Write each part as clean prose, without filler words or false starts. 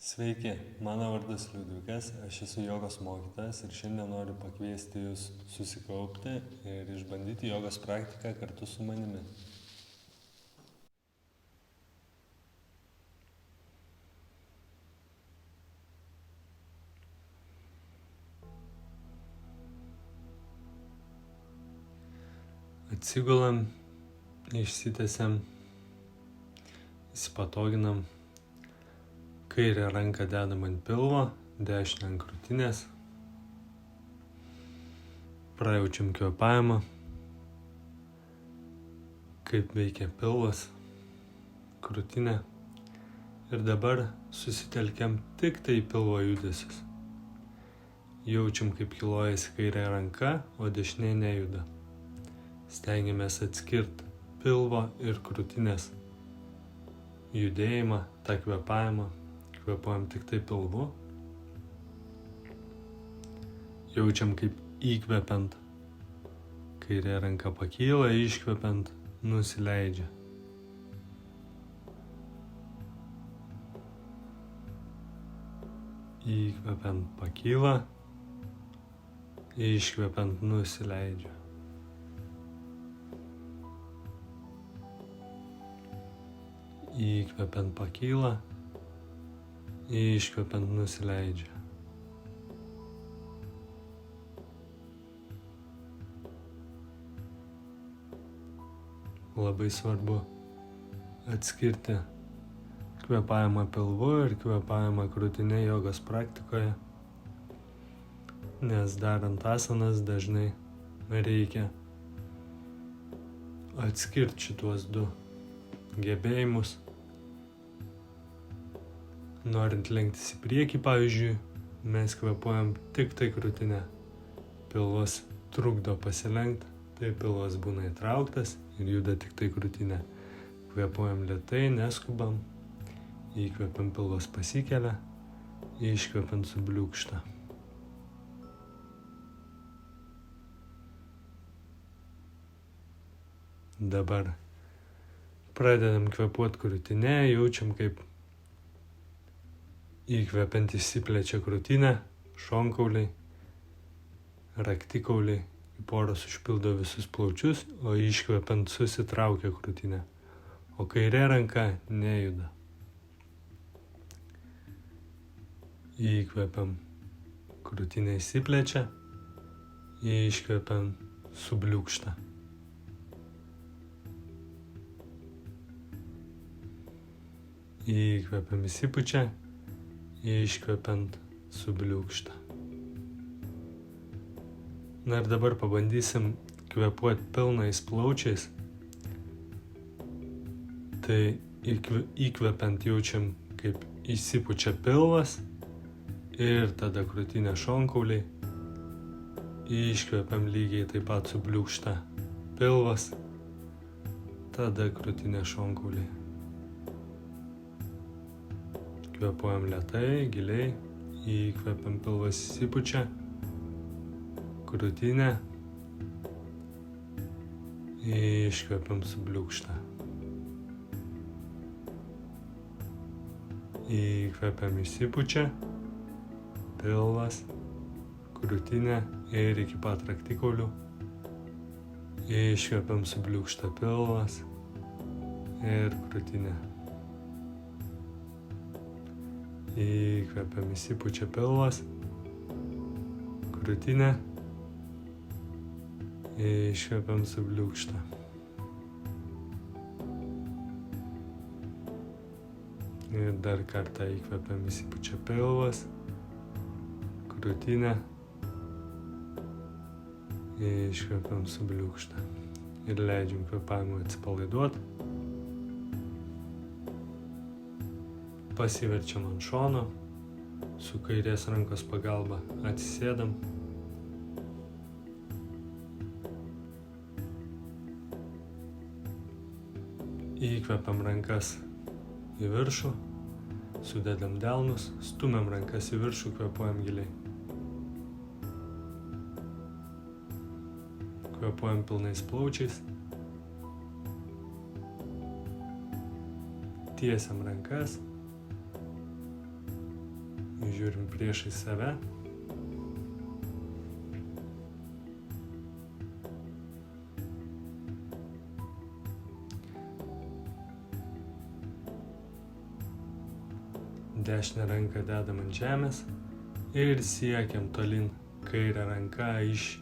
Sveiki, mano vardas Liudvikas, aš esu jogos mokytojas ir šiandien noriu pakviesti jūs susikaupti ir išbandyti jogos praktiką kartu su manimi. Atsigulam, išsitiesiam, įsipatoginam. Kairę ranką dedam ant pilvo, dešinę ant krūtinės. Prajaučiam kvėpavimą, kaip veikia pilvas, krūtinė. Ir dabar susitelkiam tik tai pilvo judesius. Jaučiam, kaip kilojasi kairė ranka, o dešinė nejuda. Stengiamės atskirti pilvo ir krūtinės judėjimą, tą kvėpavimą. Kvėpuojam tik tai pilvu. Jaučiam, kaip įkvepiant kairė ranka pakyla, iškvepiant nusileidžia. Įkvepiant pakyla, iškvepiant nusileidžia. Įkvepiant pakyla, iškvepiant nusileidžia. Labai svarbu atskirti kvėpavimą pilvu ir kvėpavimą krūtinė jogos praktikoje, nes darant asanas dažnai reikia atskirti šituos du gebėjimus. Norint lenktis į priekį, pavyzdžiui, mes kvėpuojam tik tai krūtinę. Pilvas trukdo pasilenkti, tai pilvas būna įtrauktas ir juda tik tai krūtinė. Kvėpuojam lėtai, neskubam, įkvepiam pilvas pasikelia, iškvepiant subliūkšta. Dabar pradedam kvėpuoti krūtinę, jaučiam, kaip įkvepiant išsiplečia krūtinė, šonkauliai, raktikauliai, poros užpildo visus plaučius, o iškvepiant susitraukia krūtinė, o kairė ranka nejuda. Įkvepiam, krūtinė išsiplečia, iškvepiam subliūkšta. Įkvepiam įsipučia, iškvepiant subliūkšta. Na ir dabar pabandysim kvėpuoti pilnais plaučiais. Tai įkvepiant jaučiam, kaip įsipučia pilvas ir tada krūtinė šonkauliai. Iškvepiam lygiai taip pat subliūkšta pilvas, tada krūtinė šonkauliai. Kvėpuojam lėtai, giliai, įkvepiam pilvas įsipučia, krūtinė, iškvepiam subliūkšta. Įkvepiam įsipučia, pilvas, krūtinė ir iki pat raktikaulių. Iškvepiam subliūkšta pilvas ir krūtinė. Įkvepiam įsipučia pilvas, krūtinė, iškvepiam subliūkšta. Ir dar kartą įkvepiam įsipučia pilvas, krūtinė, iškvepiam subliūkšta. Ir leidžiam kvėpavimui atsipalaiduoti. Pasiverčiam ant šono, su kairės rankos pagalba atsisėdam. Įkvepiam rankas į viršų, sudedam delnus, stumiam rankas į viršų, kvėpuojam giliai. Kvėpuojam pilnais plaučiais. Tiesiam rankas. Žiūrim priešai save. Dešinę ranką dedam ant žemės ir siekiam tolyn. Kairę ranką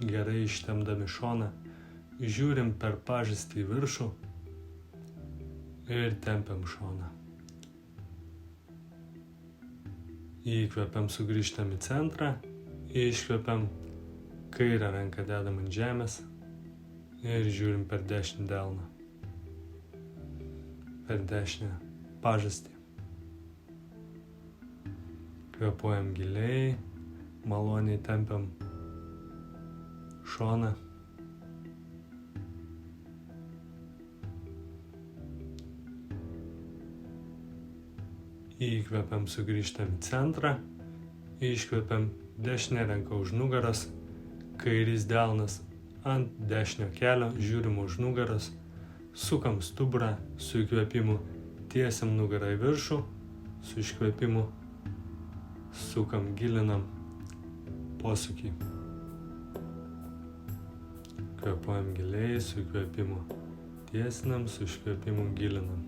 gerai ištempdami šoną. Žiūrim per pažastį į viršų ir tempiam šoną. Įkvepiam, sugrįžtam į centrą, iškvepiam, kairę ranką dedam ant žemės ir žiūrim per dešinį delną, per dešinę pažastį. Kvėpuojam giliai, maloniai tempiam šoną. Įkvepiam, sugrįžtam į centrą, iškvepiam, dešinė ranka už nugaros, kairis delnas ant dešinio kelio, žiūrim už nugaros, sukam stuburą, su įkvėpimu tiesiam nugarą į viršų, su iškvėpimu sukam, gilinam posūkį. Kvėpuojam giliai, su įkvėpimu tiesinam, su iškvėpimu gilinam.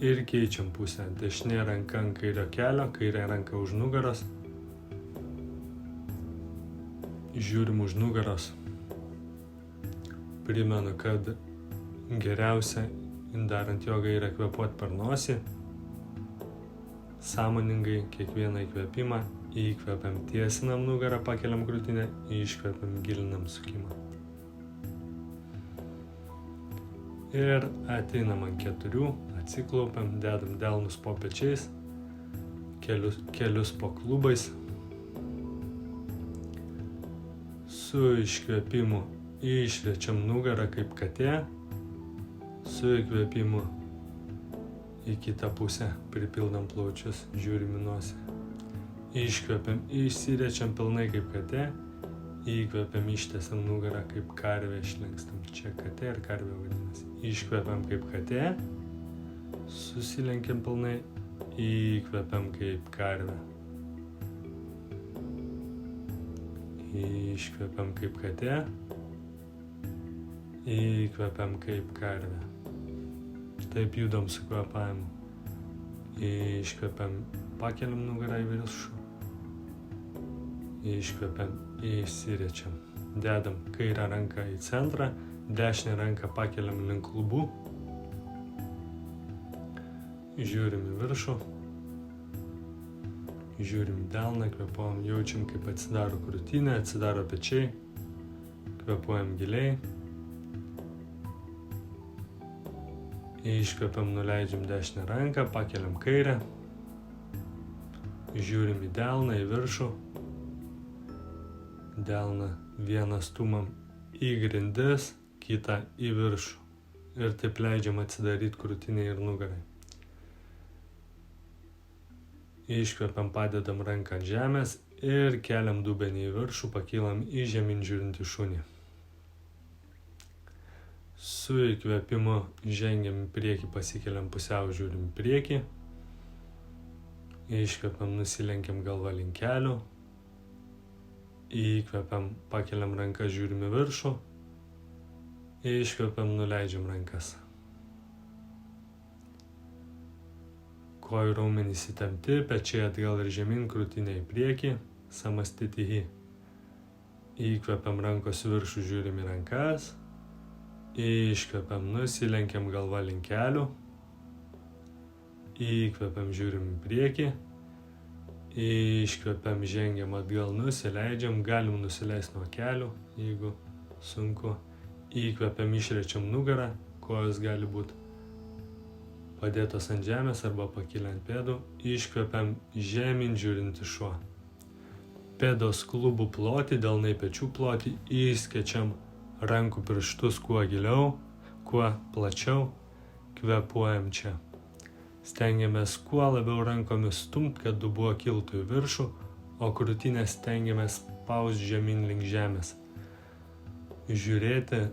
Ir keičiam pusę. Dešinė ranka ant kairio kelio, kairė ranka už nugaros. Žiūrim už nugaros. Primenu, kad geriausia darant jogą yra kvėpuoti per nosį. Sąmoningai kiekvieną įkvėpimą įkvepiam, tiesinam nugarą, pakeliam krūtinę, iškvepiam, gilinam sukimą. Ir ateinam ant 4, atsiklaupiam, dedam delnus po pečiais, kelius po klubais. Su iškvėpimu išrečiam nugarą kaip katė, su įkvėpimu į kitą pusę pripildam plaučius, žiūrim į nosį. Iškvėpiam, išsirečiam pilnai kaip katė, įkvėpiam, ištiesiam nugarą kaip karvė, išlenkstam. Čia katė ir karvė vadinasi. Iškvėpiam kaip katė, susilenkiam pilnai, įkvėpiam kaip karvė. Iškvėpiam kaip katė, įkvėpiam kaip karvė. Taip judam su kvėpavimu. Iškvėpiam, pakeliam nugarą į viršų. Iškvėpiam, išsirečiam. Dedam kairę ranką į centrą, dešinę ranką pakeliam link lubų. Žiūrim į viršų. Žiūrim delną, kvėpuojam, jaučiam, kaip atsidaro krūtinė, atsidaro pečiai. Kvėpuojam giliai. Iškvėpiam, nuleidžiam dešinę ranką, pakeliam kairę. Žiūrim į delną, į viršų. Delną vieną stumam į grindis, kitą į viršų. Ir taip leidžiam atsidaryti krūtinę ir nugarai. Iškvėpiam, padedam ranką ant žemės ir keliam dubenį į viršų, pakylam į žemyn žiūrintį šunį. Su įkvėpimu žengiam į priekį, pasikeliam pusiau, žiūrim į priekį. Iškvėpiam, nusilenkiam galvą link kelių. Įkvėpiam, pakeliam rankas, žiūrim į viršų. Iškvėpiam, nuleidžiam rankas. Kojų raumenys įtempti, pečiai atgal ir žemyn, krūtinė į priekį, samastitihi. Įkvėpiam, rankos viršų, žiūrim į rankas. Iškvepiam, nusilenkiam galvą link kelių. Įkvepiam, žiūrim į priekį. Iškvepiam, žengiam atgal, nusileidžiam, galim nusileisti nuo kelių, jeigu sunku. Įkvepiam, išrečiam nugarą, kojos gali būti padėtos ant žemės arba pakilę ant pėdų. Iškvepiam, žemyn žiūrinti šuo. Pėdos klubų plotį, delnai pečių plotį, įskiečiam rankų pirštus kuo giliau, kuo plačiau, kvėpuojam čia. Stengiamės kuo labiau rankomis stumt, kad dubuo kiltų į viršų, o krūtinę stengiamės spausti žemyn link žemės. Žiūrėti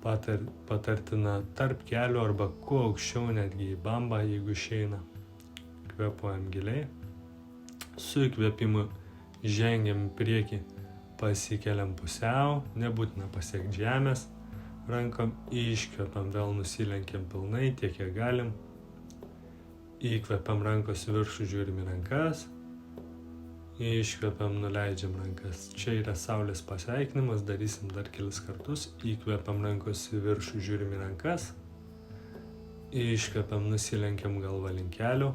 patartina tarp kelių arba kuo aukščiau, netgi į bambą, jeigu išeina. Kvėpuojam giliai. Su įkvėpimu žengiam į priekį, pasikeliam pusiau, nebūtina pasiekti žemės. Rankom iškvepiam, vėl nusilenkiam pilnai, tiek kiek galim. Įkvepiam rankos į viršų, žiūrim į rankas. Iškvepiam, nuleidžiam rankas. Čia yra saulės pasveikinimas, darysim dar kelis kartus. Įkvepiam rankos į viršų, žiūrim į rankas. Iškvepiam, nusilenkiam galvą link kelių.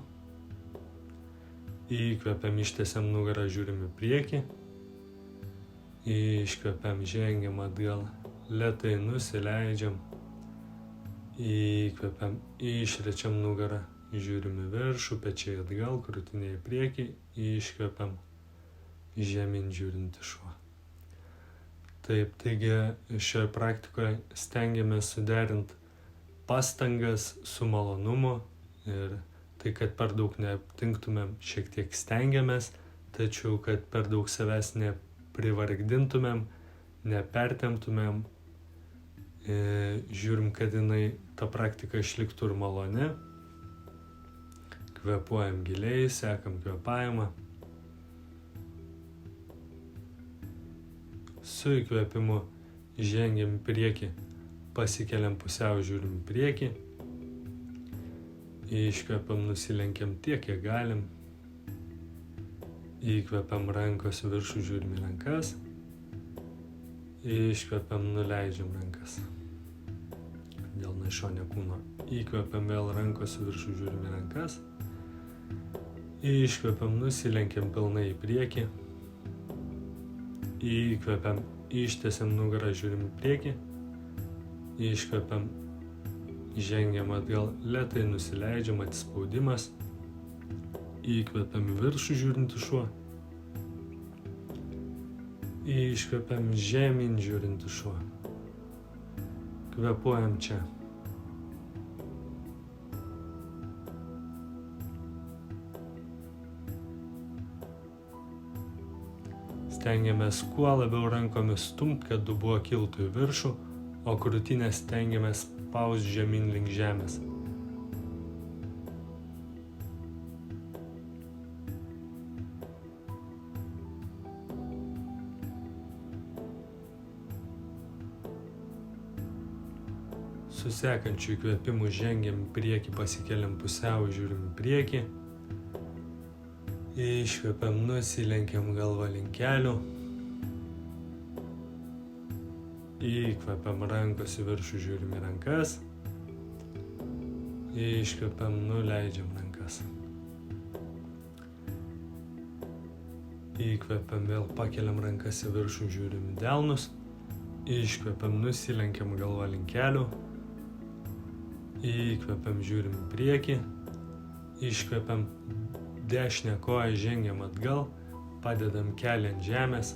Įkvepiam, ištiesiam nugarą, žiūrim į priekį. Iškvepiam, žengiam atgal. Lėtai nusileidžiam, įkvepiam, išrečiam nugarą, žiūrim į viršų, pečiai atgal, krūtinė į priekį, iškvepiam, žemyn žiūrinti šuo. Taip, taigi šioje praktikoje stengiamės suderinti pastangas su malonumu ir tai, kad per daug neaptingtumėm, šiek tiek stengiamės, tačiau kad per daug savęs neprivargdintumėm, nepertemptumėm. Žiūrim, kad ta praktika išliktų ir maloni. Kvėpuojam giliai, sekam kvėpavimą. Su įkvėpimu žengiam į priekį, pasikeliam pusiau, žiūrim į priekį. Iškvepiam, nusilenkiam tiek, kiek galim. Įkvepiam rankos viršų, žiūrim į rankas. Iškvepiam, nuleidžiam rankas. Dėl nešionio kūno. Įkvepiam vėl rankos viršų, žiūrim į rankas. Iškvepiam, nusilenkiam pilnai į priekį. Įkvepiam, ištiesiam nugarą, žiūrim į priekį. Iškvepiam, žengiam atgal, lėtai nusileidžiam, atsispaudimas. Įkvepiam į viršų, žiūrinti šuo. Iškvepiam, žemyn žiūrinti šuo. Kvėpuojam čia. Stengiamės kuo labiau rankomis stumt, kad dubuo kiltų į viršų, o krūtinę stengiamės spaust žemyn link žemės. Su sekančiu įkvėpimu žengiam į priekį, pasikeliam pusiau, žiūrim į priekį. Iškvepiam, nusilenkiam galvą link kelių. Įkvepiam, rankos į viršų, žiūrim į rankas. Iškvepiam, nuleidžiam rankas. Įkvepiam, vėl pakeliam rankas į viršų, žiūrim į delnus. Iškvepiam, nusilenkiam galvą link kelių. Įkvepiam, žiūrim į priekį. Iškvepiam, dešinę koją žengiam atgal, padedam kelią ant žemės.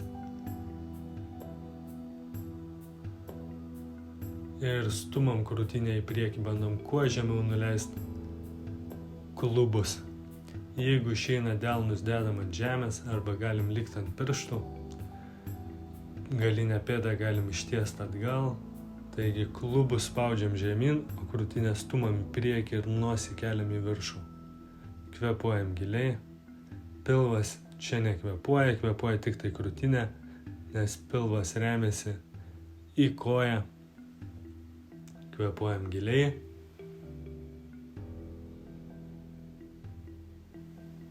Ir stumam krūtinę į priekį, bandom kuo žemiau nuleisti klubus. Jeigu išeina delnus, dedam ant žemės arba galim likti ant pirštų. Galinę pėdą galim ištiesti atgal. Taigi klubus spaudžiam žemyn, o krūtinę stumam į priekį ir nosį keliam į viršų. Kvėpuojam giliai. Pilvas čia nekvėpuoja, kvėpuoja tik tai krūtinė, nes pilvas remiasi į koją. Kvėpuojam giliai.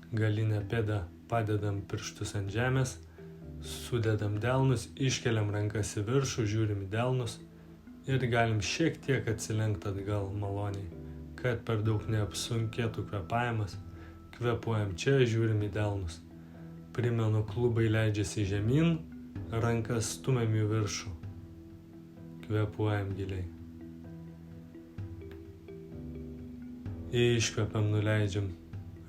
Galinę pėdą padedam pirštus ant žemės, sudedam delnus, iškeliam rankas į viršų, žiūrim į delnus. Ir galim šiek tiek atsilenkti atgal maloniai, kad per daug neapsunkėtų kvėpavimas. Kvėpuojam čia, žiūrim į delnus. Primenu, klubai leidžiasi žemyn, rankas stumiam į viršų. Kvėpuojam giliai. Iškvepiam, nuleidžiam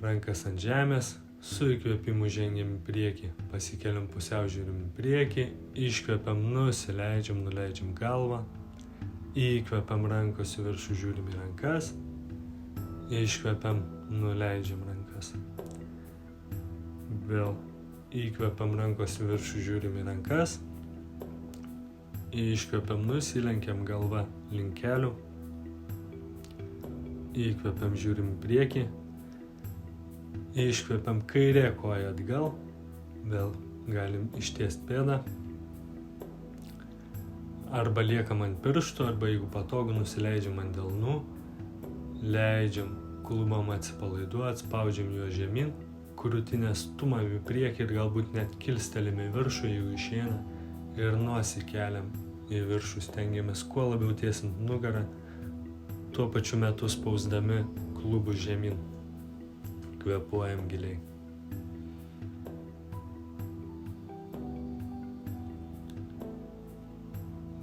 rankas ant žemės, su įkvėpimu žengiam į priekį, pasikeliam pusiau, žiūrim į priekį, iškvepiam, nusileidžiam, nuleidžiam galvą. Įkvepiam, rankos į viršų, žiūrim į rankas. Iškvepiam, nuleidžiam rankas. Vėl įkvepiam, rankos į viršų, žiūrim į rankas. Iškvepiam, nusilenkiam galvą link kelių. Įkvepiam, žiūrim į priekį. Iškvepiam kairė koja atgal, vėl galim ištiesti pėdą. Arba liekam ant pirštų, arba jeigu patogu nusileidžiam ant delnų, leidžiam klubam atsipalaiduoti, spaudžiam juos žemyn, krūtinę stumam į priekį ir galbūt net kilstelim į viršų, jeigu išeina, ir nosį keliam į viršų, stengiamės kuo labiau tiesint nugarą, tuo pačiu metu spausdami klubus žemyn. Kvėpuojam giliai.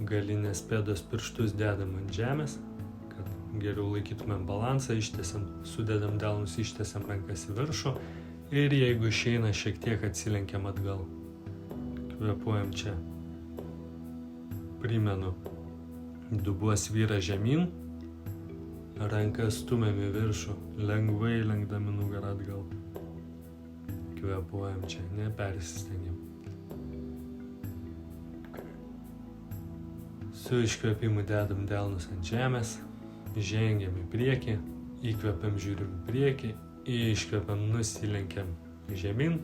Galinės pėdos pirštus dedam ant žemės, kad geriau laikytumėm balansą, ištiesiam, sudedam delnus, ištiesiam rankas į viršų ir jeigu išeina, šiek tiek atsilenkiam atgal. Kvėpuojam čia. Primenu, dubuo svyra žemyn, rankas stumiam į viršų, lengvai lenkdami nugarą atgal. Kvėpuojam čia, nepersistengiam. Su iškvėpimu dedam delnus ant žemės, žengiam į priekį, įkvepiam, žiūrim į priekį, iškvepiam, nusilenkiam žemyn,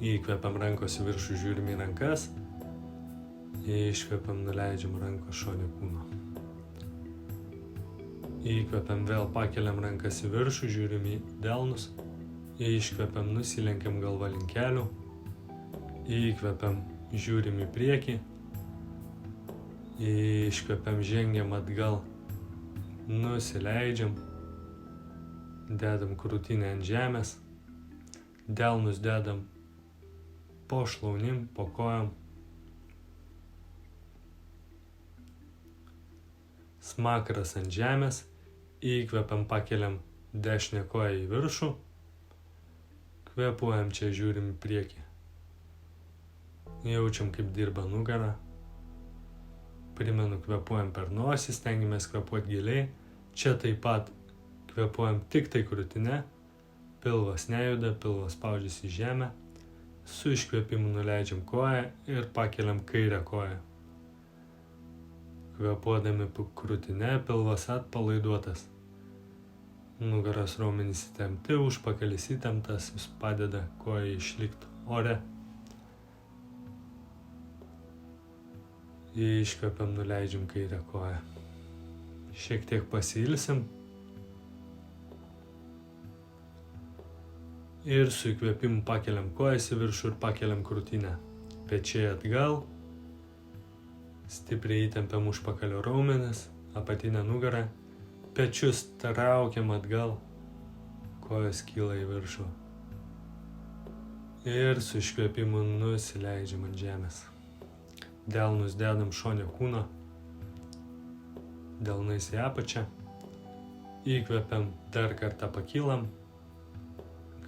įkvepiam rankos į viršų, žiūrim į rankas, iškvepiam, nuleidžiam rankos šone kūno. Įkvepiam, vėl pakeliam rankas į viršų, žiūrim į delnus, iškvepiam, nusilenkiam galva link kelių, įkvepiam, žiūrim į priekį, iškvepiam, žengiam atgal, nusileidžiam, dedam krūtinę ant žemės, delnus dedam po šlaunim, po kojom, smakras ant žemės, įkvepiam, pakeliam dešinę koją į viršų, kvėpuojam čia, žiūrim į priekį, jaučiam, kaip dirba nugara. Primenu, kvėpuojam per nosį, stengiamės kvėpuoti giliai. Čia taip pat kvėpuojam tik tai krūtinę, pilvas nejuda, pilvas spaudžiasi į žemę. Su iškvėpimu nuleidžiam koją ir pakeliam kairę koją. Kvėpuodami krūtinę, pilvas atpalaiduotas. Nugaros raumenys įtempti, užpakalis įtemptas, jis padeda kojai išlikti ore. Iškvepiam, nuleidžiam kairę koją. Šiek tiek pasiilsim. Ir su įkvėpimu pakeliam kojas į viršų ir pakeliam krūtinę. Pečiai atgal. Stipriai įtempiam užpakalio raumenis, apatinę nugarą. Pečius traukiam atgal. Kojos kyla į viršų. Ir su iškvėpimu nusileidžiam ant žemės. Delnus dedam šone kūno, delnais į apačią, įkvepiam, dar kartą pakylam,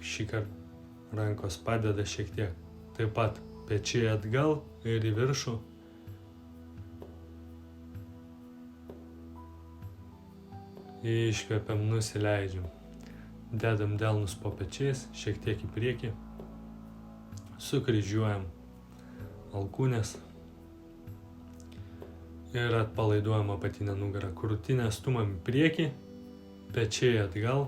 šį kartą rankos padeda šiek tiek, taip pat pečiai atgal ir į viršų, iškvepiam, nusileidžiam, dedam delnus po pečiais, šiek tiek į priekį, sukryžiuojam alkūnės, ir atpalaiduojam apatinę nugarą. Krūtinę stumam į priekį, pečiai atgal,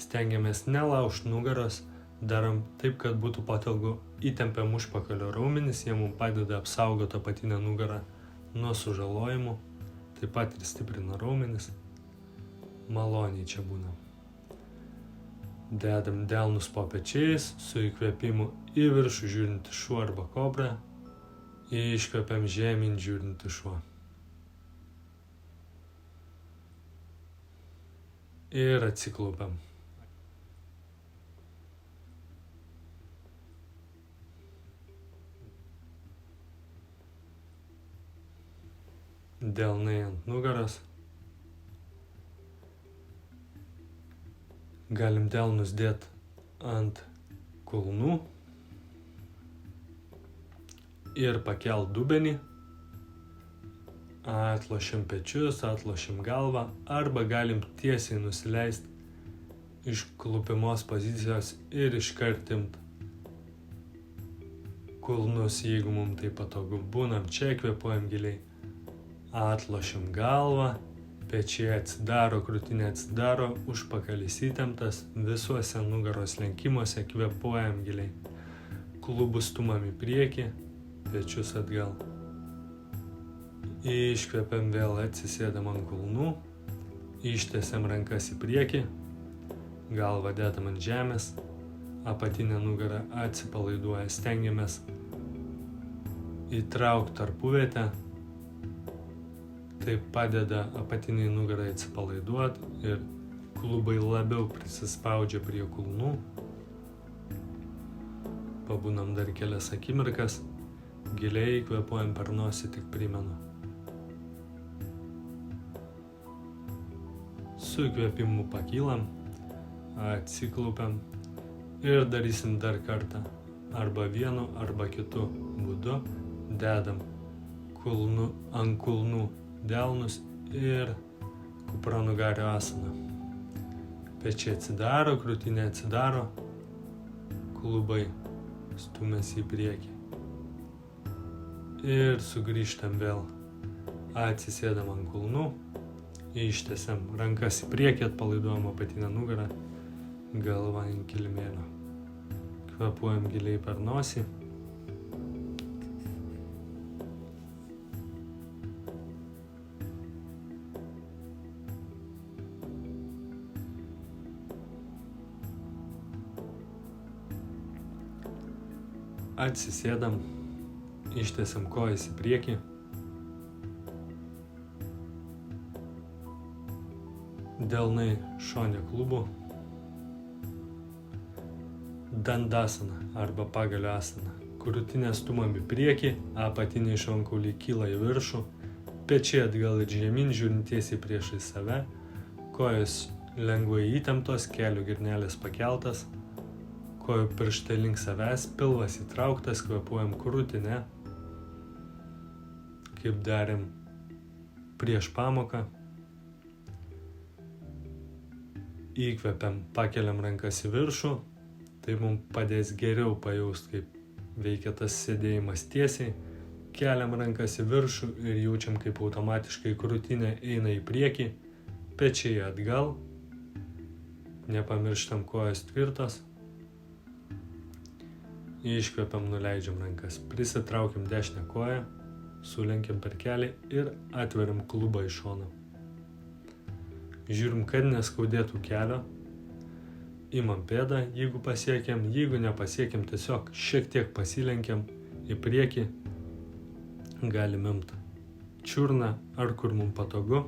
stengiamės nelaužti nugaros, darom taip, kad būtų patogu, įtempiam užpakalio raumenis, jie mums padeda apsaugoti apatinę nugarą nuo sužalojimų, taip pat ir stiprina raumenis, maloniai čia būna. Dedam delnus po pečiais, su įkvėpimu į viršų žiūrinti šuo arba kobra, iškvepiam žemyn žiūrinti šuo. Ir atsiklaupiam. Delnai ant nugaros. Galim delnus dėti ant kulnų ir pakelt dubenį. Atlošiam pečius, atlošiam galvą, arba galim tiesiai nusileisti iš klupimos pozicijos ir iškart imt kulnus, jeigu mums tai patogu. Būnam čia, kvėpuojam giliai. Atlošiam galvą, pečiai atsidaro, krūtinė atsidaro, užpakalis įtemptas, visuose nugaros lenkimuose kvėpuojam giliai. Klubus stumam į priekį, pečius atgal. Iškvepiam vėl, atsisėdam ant kulnų, ištiesiam rankas į priekį, galvą dedam ant žemės, apatinė nugara atsipalaiduoja, stengiamės įtraukti tarpuvietę. Tai padeda apatiniai nugarai atsipalaiduoti ir klubai labiau prisispaudžia prie kulnų. Pabūnam dar kelias akimirkas, giliai kvėpuojam per nosį, tik primenu. Su įkvėpimu pakylam, atsiklaupiam ir darysim dar kartą. Arba vienu, arba kitu būdu dedam ant kulnų delnus ir kupranugario asaną. Pečiai atsidaro, krūtinė atsidaro, klubai stumiasi į priekį. Ir sugrįžtam vėl. Atsisėdam ant kulnų, ištiesiam rankas į priekį, atpalaiduojam apatinę nugarą, galva ant kilimėlio. Kvėpuojam giliai per nosį. Atsisėdam, ištiesiam kojas į priekį. Delnai šone klubų. Dandasana arba pagalio asana. Krūtinė stumam į priekį, apatiniai šonkauliai kyla į viršų, pečiai atgal ir žemyn, žiūrint tiesiai priešais save, kojos lengvai įtemptos, kelių girnelės pakeltas, kojų pirštai link savęs, pilvas įtrauktas, kvėpuojam krūtinę, kaip darėm prieš pamoką. Įkvepiam, pakeliam rankas į viršų, tai mums padės geriau pajausti, kaip veikia tas sėdėjimas tiesiai. Keliam rankas į viršų ir jaučiam, kaip automatiškai krūtinė eina į priekį, pečiai atgal, nepamirštam kojos tvirtos. Iškvepiam, nuleidžiam rankas, prisitraukiam dešinę koją, sulenkiam per kelį ir atveriam klubą į šoną. Žiūrim, kad neskaudėtų kelio, imam pėdą, jeigu pasiekiam, jeigu nepasiekiam, tiesiog šiek tiek pasilenkiam į priekį, galim imti čiurną ar kur mums patogu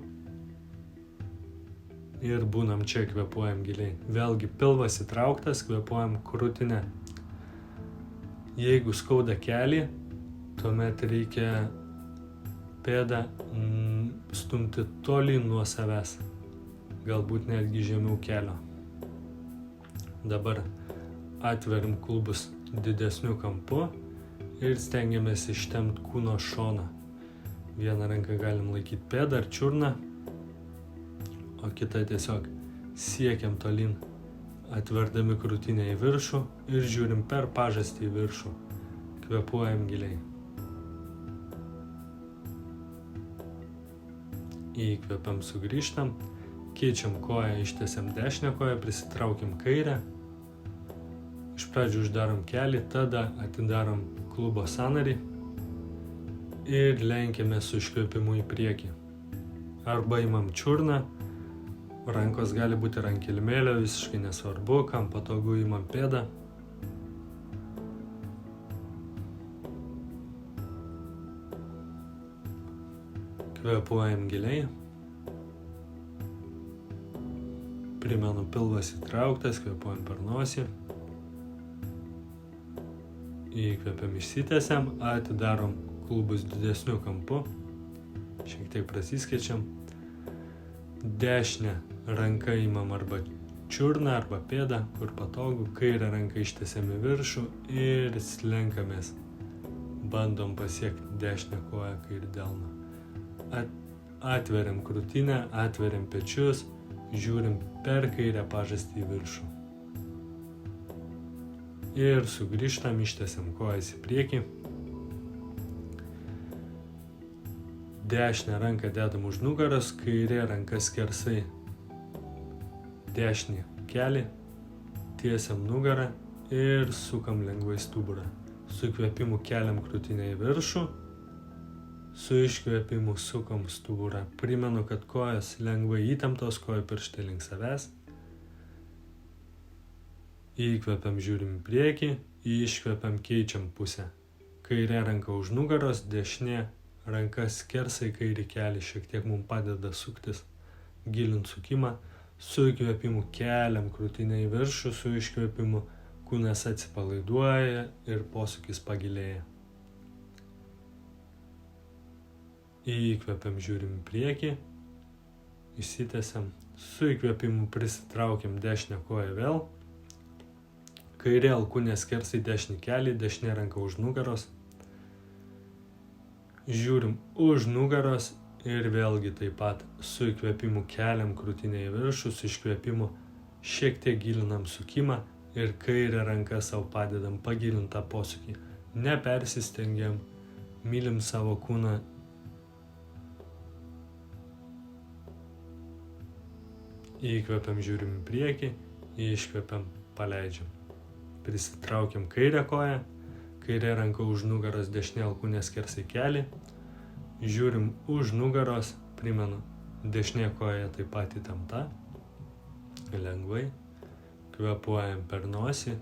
ir būnam čia, kvėpuojam giliai. Vėlgi pilvas įtrauktas, kvėpuojam krūtinę. Jeigu skauda kelį, tuomet reikia pėdą stumti tolyn nuo savęs, galbūt netgi žemiau kelio. Dabar atveriam klubus didesniu kampu ir stengiamės ištempti kūno šoną. Vieną ranką galim laikyti pėdą ar čiurną, o kitą tiesiog siekiam tolyn, atverdami krūtinę į viršų ir žiūrim per pažastį į viršų. Kvėpuojam giliai. Įkvepiam, sugrįžtam, keičiam koją, ištiesiam dešinę koją, prisitraukiam kairę. Iš pradžių uždarom kelį, tada atidarom klubo sąnarį ir lenkiame su iškvėpimu į priekį. Arba imam čiurną, rankos gali būti ant kilimėlio, visiškai nesvarbu, kam patogu, imam pėdą. Kvėpuojam giliai. Primenu, pilvas įtrauktas, kvėpuojam per nosį. Įkvepiam, išsitiesiam, atidarom klubus didesniu kampu. Šiek tiek prasiskėčiam. Dešinę ranką imam arba čiurną, arba pėdą, kur patogu. Kairę ranką ištiesiam į viršų ir slenkamės. Bandom pasiekti dešinę koją, kairį delną. Atveriam krūtinę, atveriam pečius, žiūrim per kairę pažastį į viršų. Ir sugrįžtam, ištiesiam kojas į priekį. Dešinę ranką dedam už nugaros, kairė ranka skersai dešinį kelį, tiesiam nugarą ir sukam lengvai stuburą. Su įkvėpimu keliam krūtinę į viršų, su iškvėpimu sukam stuburą. Primenu, kad kojos lengvai įtemptos, kojų pirštai link savęs. Įkvepiam, žiūrim į priekį, iškvepiam, keičiam pusę. Kairė ranka už nugaros, dešinė ranka skersai kairį kelį, šiek tiek mums padeda suktis, gilint sukimą. Su įkvėpimu keliam krūtinę į viršų, su iškvėpimu kūnas atsipalaiduoja ir posūkis pagilėja. Įkvepiam, žiūrim į priekį, išsitęsiam, su įkvėpimu prisitraukiam dešinę koją vėl, kairė alkūnė skersai dešinį kelį, dešinė ranka už nugaros, žiūrim už nugaros ir vėlgi taip pat su įkvėpimu keliam krūtinę į viršų, su iškvėpimu šiek tiek gilinam sukimą ir kairę ranką savo padedam pagilinti tą posūkį. Nepersistengiam, mylim savo kūną. Įkvepiam, žiūrim į priekį, iškvepiam, paleidžiam. Prisitraukiam kairę koją, kairė ranka už nugaros, dešinė alkūnė skersai kelį. Žiūrim už nugaros, primenu, dešinė koja taip pat įtempta, lengvai, kvėpuojam per nosį,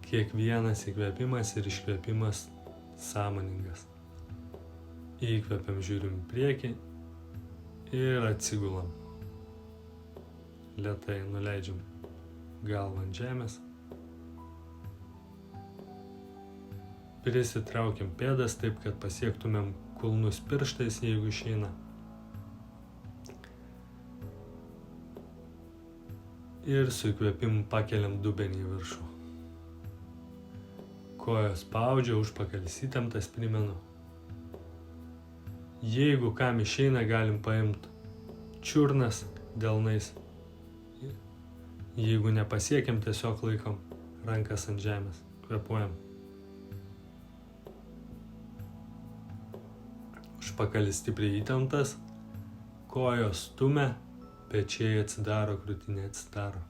kiekvienas įkvėpimas ir iškvėpimas sąmoningas. Įkvepiam, žiūrim į priekį ir atsigulam. Lėtai nuleidžiam galvą ant žemės. Prisitraukiam pėdas taip, kad pasiektumėm kulnus pirštais, jeigu išeina. Ir su įkvėpimu pakeliam dubenį į viršų. Kojos spaudžia, užpakalis įtemptas, primenu. Jeigu kam išeina, galim paimti čiurnas delnais. Jeigu nepasiekiam, tiesiog laikom rankas ant žemės, kvėpuojam. Užpakalis stipriai įtemptas, kojos stumia, pečiai atsidaro, krūtinė atsidaro.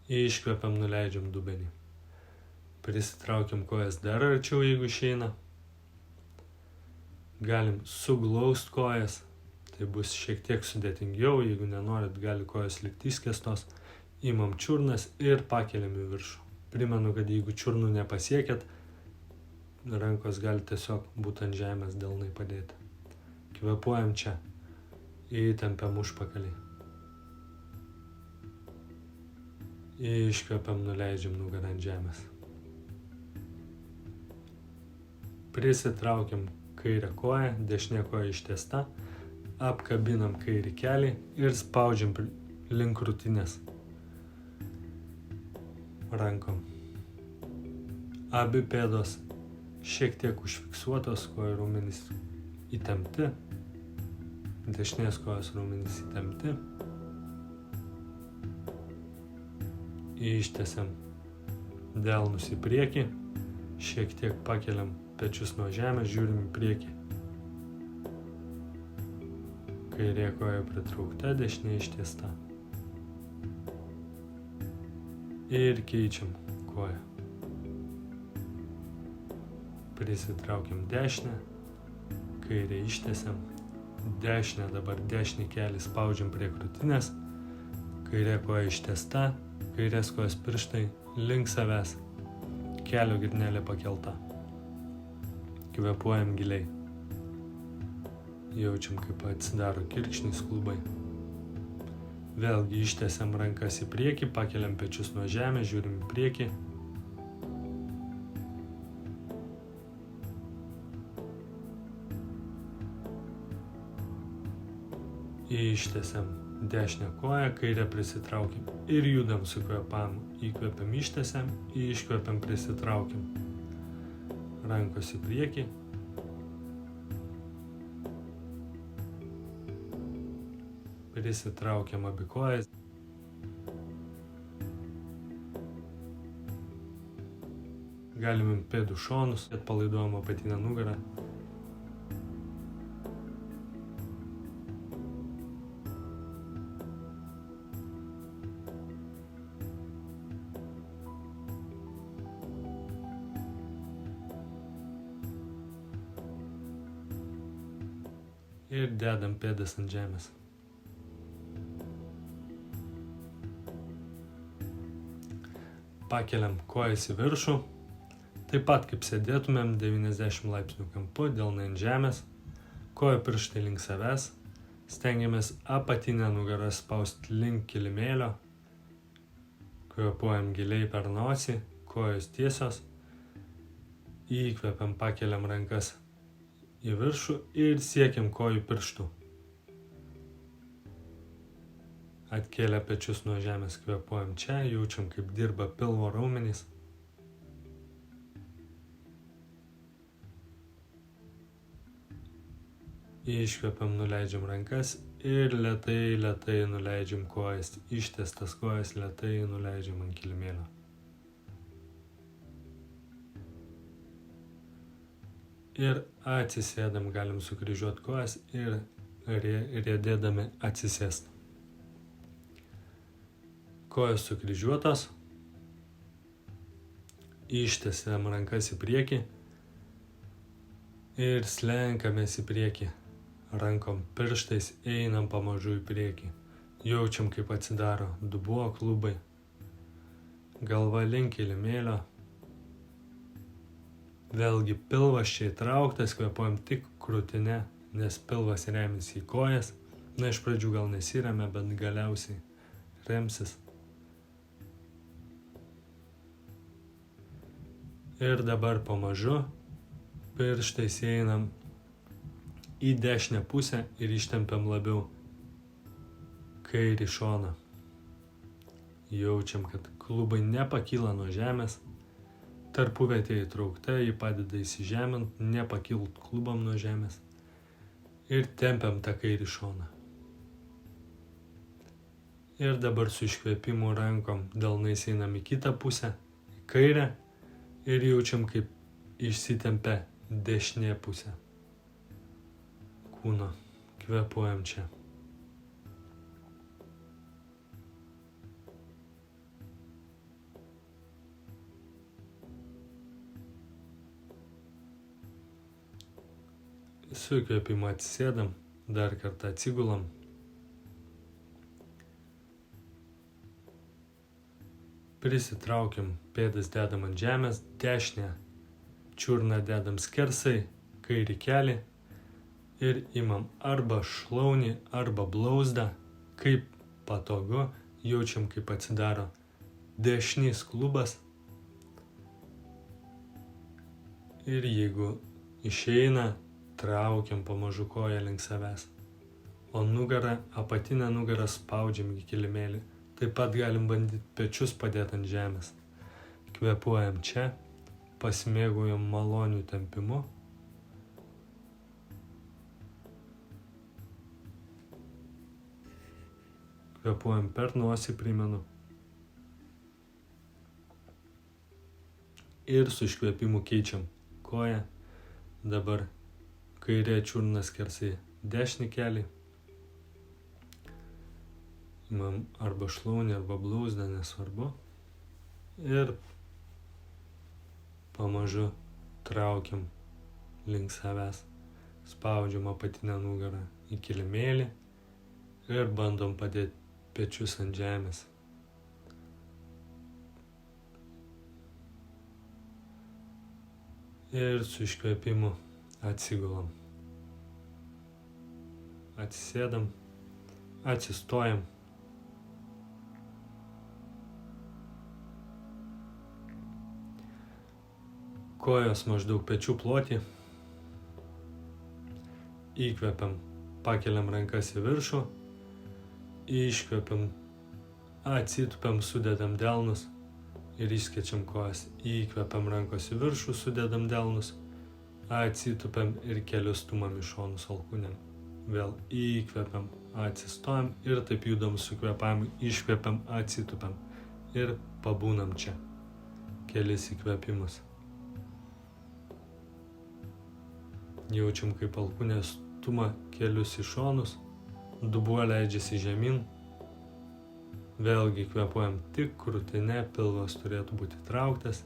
Iškvepiam, nuleidžiam dubenį. Prisitraukiam kojas dar arčiau, jeigu išeina. Galim suglaust kojas, tai bus šiek tiek sudėtingiau, jeigu nenorit, gali kojas likti išskėstos. Imam čiurnas ir pakeliam į viršų. Primenu, kad jeigu čiurnų nepasiekėt, rankos gali tiesiog būti ant žemės, delnai padėti. Kvėpuojam čia, įtempiam užpakalį. Iškvepiam, nuleidžiam nugarą ant žemės. Prisitraukiam kairę koją, dešinė koja ištiesta, apkabinam kairį kelį ir spaudžiam link krūtinės rankom. Abi pėdos šiek tiek užfiksuotos, kojų raumenys įtempti, dešinės kojos raumenys įtempti. Ištęsiam delnus į priekį, šiek tiek pakeliam pečius nuo žemės, žiūrim į priekį. Kairė koja pritraukta, dešinė ištiesta. Ir keičiam koją. Prisitraukiam dešinę, kairę ištiesiam, dešinę dabar dešinį kelį spaudžiam prie krūtinės, kairė koja ištiesta, kairės kojos pirštai link savęs, kelio girnelė pakelta. Kvėpuojam giliai. Jaučiam, kaip atsidaro kirkšnys, klubai. Vėlgi ištiesiam rankas į priekį, pakeliam pečius nuo žemės, žiūrim į priekį. Ištiesiam dešinę koją, kairę prisitraukiam ir judam su kvėpavimu. Įkvepiam, ištiesiam, iškvepiam, prisitraukiam. Rankos į priekį. Prisitraukiam abi kojas. Galim imti pėdų šonus, atpalaiduojam apatinę nugarą. Ir dedam pėdas ant žemės. Pakeliam kojas į viršų, taip pat kaip sėdėtumėm 90 laipsnių kampu, delnai ant žemės, kojo pirštai link savęs, stengiamės apatinę nugarą spausti link kilimėlio, kvėpuojam giliai per nosį, kojos tiesios, įkvepiam, pakeliam rankas į viršų ir siekiam kojų pirštų. Atkėlę pečius nuo žemės, kvėpuojam čia, jaučiam kaip dirba pilvo raumenys. Iškvepiam, nuleidžiam rankas ir lėtai nuleidžiam kojas, ištiestas kojas lėtai nuleidžiam ant kilimėlio. Ir atsisėdam, galim sukryžiuoti kojas ir riedėdami atsisėst. Kojos sukryžiuotos, ištiesiam rankas į priekį ir slenkamės į priekį. Rankom pirštais einam pamažu į priekį. Jaučiam, kaip atsidaro dubuo, klubai. Galva link kilimėlio. Vėlgi pilvas čia įtrauktas, kvėpuojam tik krūtinę, nes pilvas remiasi į kojas. Na, iš pradžių gal nesiremia, bet galiausiai remsis. Ir dabar pamažu pirštais einam į dešinę pusę ir ištempiam labiau kairį šoną. Jaučiam, kad klubai nepakyla nuo žemės. Tarpuvietė įtraukta, jį padeda įsižemint, nepakilt klubam nuo žemės. Ir tempiam tą kairį šoną. Ir dabar su iškvėpimu rankom delnais einam į kitą pusę, į kairę. Ir jaučiam, kaip išsitempia dešinė pusė kūno. Kvėpuojam čia. Su įkvėpimu atsisėdam, dar kartą atsigulam. Prisitraukiam, pėdas dedam ant žemės, dešinę čiurną dedam skersai, kairį kelį ir imam arba šlaunį, arba blauzdą, kaip patogu, jaučiam, kaip atsidaro dešinys klubas. Ir jeigu išeina, traukiam pamažu koją link savęs, o nugarą, apatinę nugarą spaudžiam į kilimėlį. Taip pat galim bandyti pečius padėti ant žemės. Kvėpuojam čia, pasimėgaujam maloniu tempimu. Kvėpuojam per nosį, primenu. Ir su iškvėpimu keičiam koją. Dabar kairė čiurna skersai dešinį kelį. Imam arba šlaunį, arba blauzdą, nesvarbu. Ir pamažu traukiam link savęs. Spaudžiam apatinę nugarą į kilimėlį ir bandom padėti pečius ant žemės. Ir su iškvėpimu atsigulam. Atsisėdam, atsistojam. Kojos maždaug pečių plotį. Įkvepiam, pakeliam rankas į viršų. Iškvepiam, atsitupiam, sudedam delnus ir išskėčiam kojas. Įkvepiam rankos į viršų, sudedam delnus. Atsitupiam ir kelius stumam į šonus alkūnėm. Vėl įkvepiam, atsistojam ir taip judam su kvėpavimu. Iškvepiam, atsitupiam ir pabūnam čia. Kelis įkvėpimus. Jaučiam, kaip alkūnė stuma kelius į šonus, dubuo leidžiasi žemyn. Vėlgi kvėpuojam tik krūtinė, pilvas turėtų būti trauktas.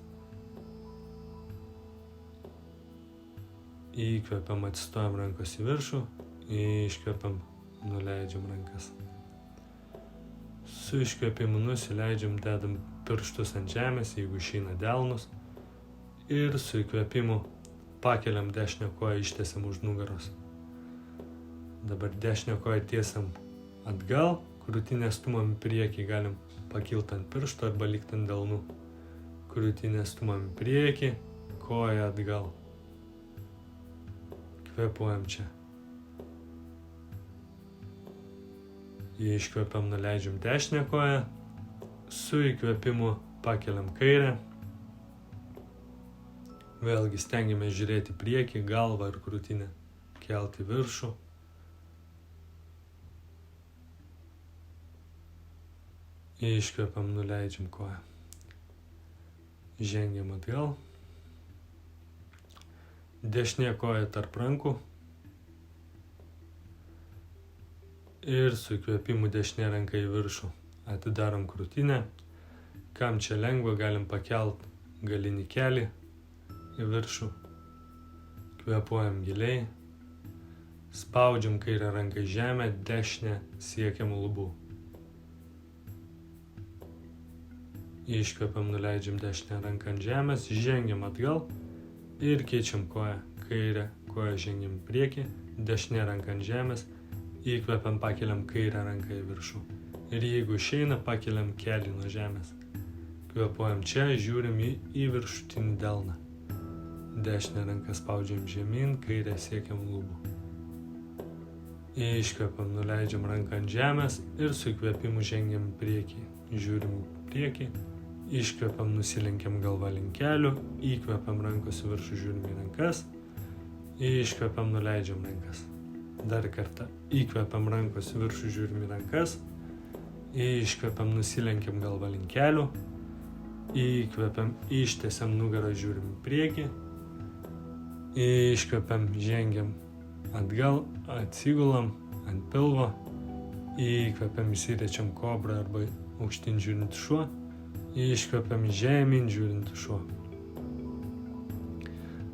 Įkvepiam, atsistojam rankos į viršų, iškvepiam, nuleidžiam rankas. Su iškvėpimu nusileidžiam, dedam pirštus ant žemės, jeigu išeina delnus. Ir su įkvėpimu pakeliam dešinę koją, ištiesiam už nugaros. Dabar dešinę koją tiesiam atgal, krūtinę stumam į priekį, galim pakilti ant piršto arba likti ant delnų. Krūtinę stumam į priekį, koją atgal. Kvėpuojam čia. Iškvepiam, nuleidžiam dešinę koją, su įkvėpimu pakeliam kairę. Vėlgi stengiamės žiūrėti į priekį, galvą ir krūtinę kelti viršų. Iškvepiam, nuleidžiam koją. Žengiam atgal. Dešinė koja tarp rankų. Ir su įkvėpimu dešinė ranka į viršų. Atidarom krūtinę. Kam čia lengva, galim pakelt galinį kelį į viršų. Kvėpuojam giliai. Spaudžiam kairę ranką į žemę, dešinę siekiam lubų. Iškvepiam, nuleidžiam dešinę ranką ant žemės, žengiam atgal ir keičiam koją. Kairę koją žengiam į priekį, dešinę ranką ant žemės. Įkvepiam, pakeliam kairę ranką į viršų. Ir jeigu išeina, pakeliam kelį nuo žemės. Kvėpuojam čia, žiūrim į viršutinį delną. Dešinę ranką spaudžiam žemyn, kairę siekiam lubų. Iškvepiam, nuleidžiam ranką ant žemės ir su įkvėpimu žengiam į priekį. Žiūrim į priekį, iškvepiam, nusilenkiam galvą link kelių, įkvepiam rankos į viršų, žiūrim į rankas, iškvepiam, nuleidžiam rankas. Dar kartą. Įkvepiam rankos viršų, žiūrim į rankas. Iškvepiam, nusilenkiam galvą link kelių. Įkvepiam, ištiesiam nugarą, žiūrim į priekį. Iškvepiam, žengiam atgal, atsigulam ant pilvo. Įkvepiam, įsiriečiam kobrą arba aukštyn žiūrint šuo. Iškvepiam, žemyn žiūrint šuo.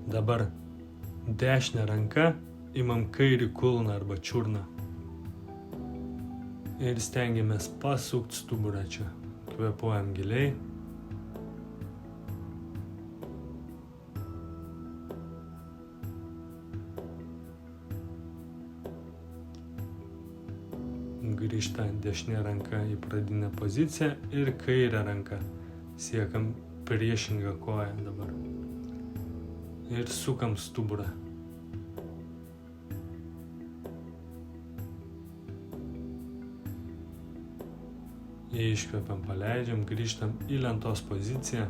Dabar dešinę ranką imam kairį kulną arba čiurną ir stengiamės pasukti stuburą čia. Kvėpuojam giliai. Grįžta dešinė ranka į pradinę poziciją ir kairę ranką siekam priešingą koją dabar. Ir sukam stuburą. Iškvepiam, paleidžiam, grįžtam į lentos poziciją.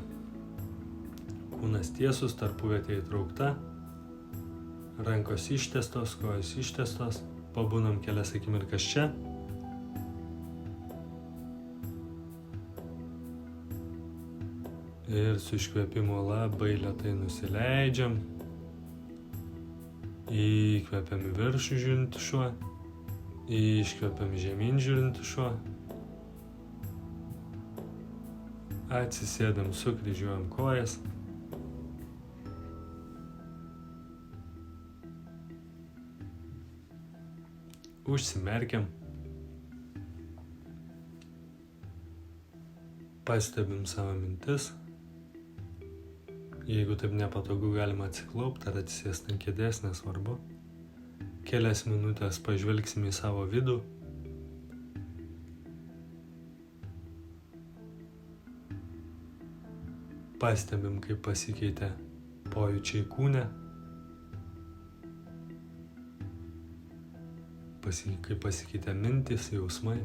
Kūnas tiesus, tarpuvietė įtraukta. Rankos ištiestos, kojos ištiestos. Pabūnam kelias akimirkas čia. Ir su iškvėpimu labai lėtai nusileidžiam. Įkvepiam į viršų žiūrint šuo. Iškvepiam žemyn žiūrint šuo. Atsisėdam, sukryžiuojam kojas. Užsimerkiam. Pastebim savo mintis. Jeigu taip nepatogu, galima atsiklaupti ar atsisėsti ant kėdės, nesvarbu. Kelias minutės pažvelgsim į savo vidų. Pastebim, kaip pasikeitė pojūčiai kūne. Kaip pasikeitė mintys, jausmai.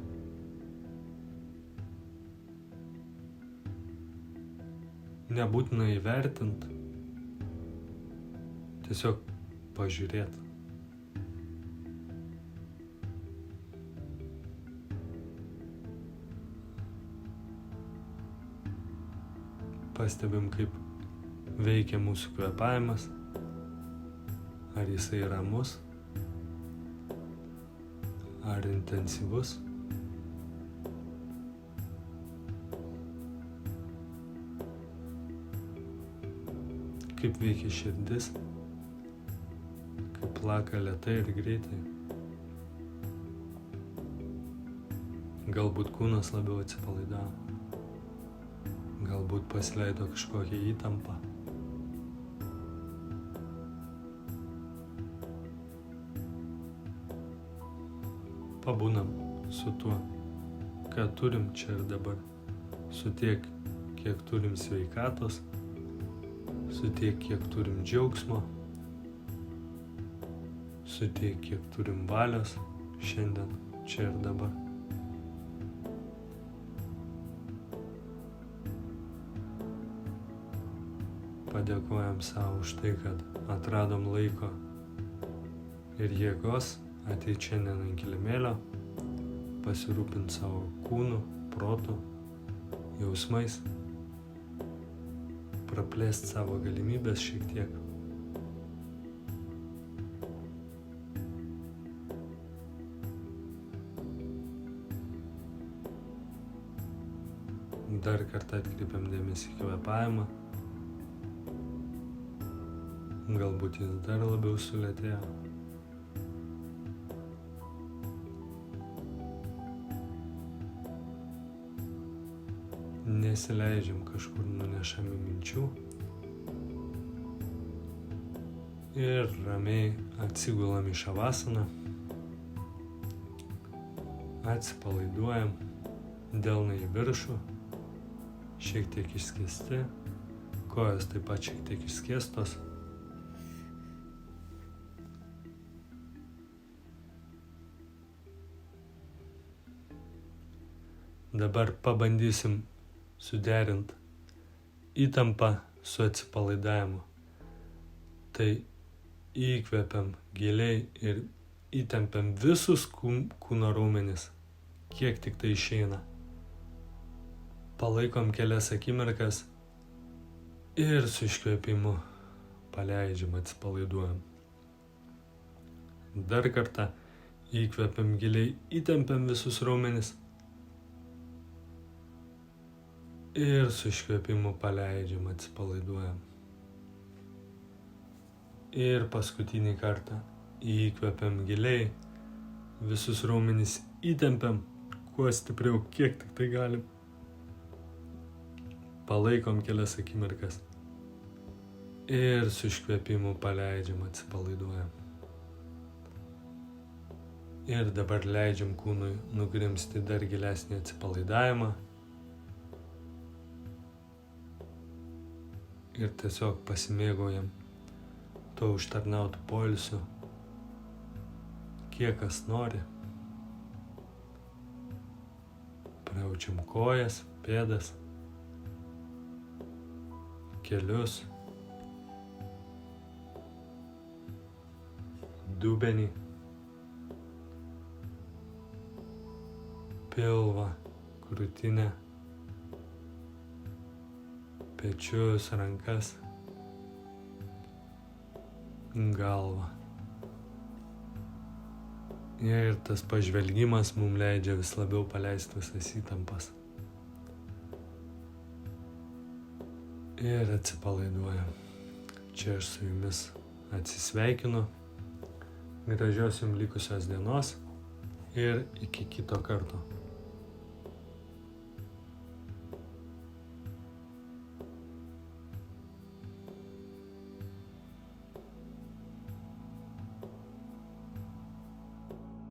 Nebūtina įvertinti, tiesiog pažiūrėti. Pastebim, kaip veikia mūsų kvėpavimas. Ar jisai ramus, ar intensyvus. Kaip veikia širdis, kaip plaka lėtai ir greitai. Galbūt kūnas labiau atsipalaidavo, galbūt pasileido kažkokią įtampą. Pabūnam su tuo, ką turim čia ir dabar, su tiek, kiek turim sveikatos, su tiek, kiek turim džiaugsmo, su tiek, kiek turim valios šiandien, čia ir dabar. Padėkojam savo už tai, kad atradom laiko ir jėgos ateit šiandien ant kilimėlio, pasirūpint savo kūnu, protu, jausmais, praplėst savo galimybės šiek tiek. Dar kartą atkreipiam dėmesį į kvėpavimą. Galbūt jis dar labiau sulėtėjo. Nesileidžiam kažkur nunešami minčių ir ramiai atsigulam į šavasaną, atsipalaiduojam, delnai į viršų, šiek tiek išskėsti, kojos taip pat šiek tiek išskėstos. Dabar pabandysim suderint įtampą su atsipalaidavimu. Tai įkvepiam giliai ir įtempiam visus kūno raumenis, kiek tik tai išeina. Palaikom kelias akimirkas ir su iškvėpimu paleidžiam, atsipalaiduojam. Dar kartą įkvepiam giliai, įtempiam visus raumenis. Ir su iškvėpimu paleidžiam, atsipalaiduojam. Ir paskutinį kartą įkvepiam giliai, visus raumenis įtempiam, kuo stipriau, kiek tik tai galim. Palaikom kelias akimirkas. Ir su iškvėpimu paleidžiam, atsipalaiduojam. Ir dabar leidžiam kūnui nugrimsti dar gilesnį atsipalaidavimą. Ir tiesiog pasimėgaujam to užtarnautų poilsių, kiek kas nori. Prajaučiam kojas, pėdas, kelius, dubenį, pilvą, krūtinę, pečius, rankas, galvą. Ir tas pažvelgimas mums leidžia vis labiau paleisti visas įtampas. Ir atsipalaiduojam. Čia aš su jumis atsisveikinu. Gražios jums likusios dienos ir iki kito karto.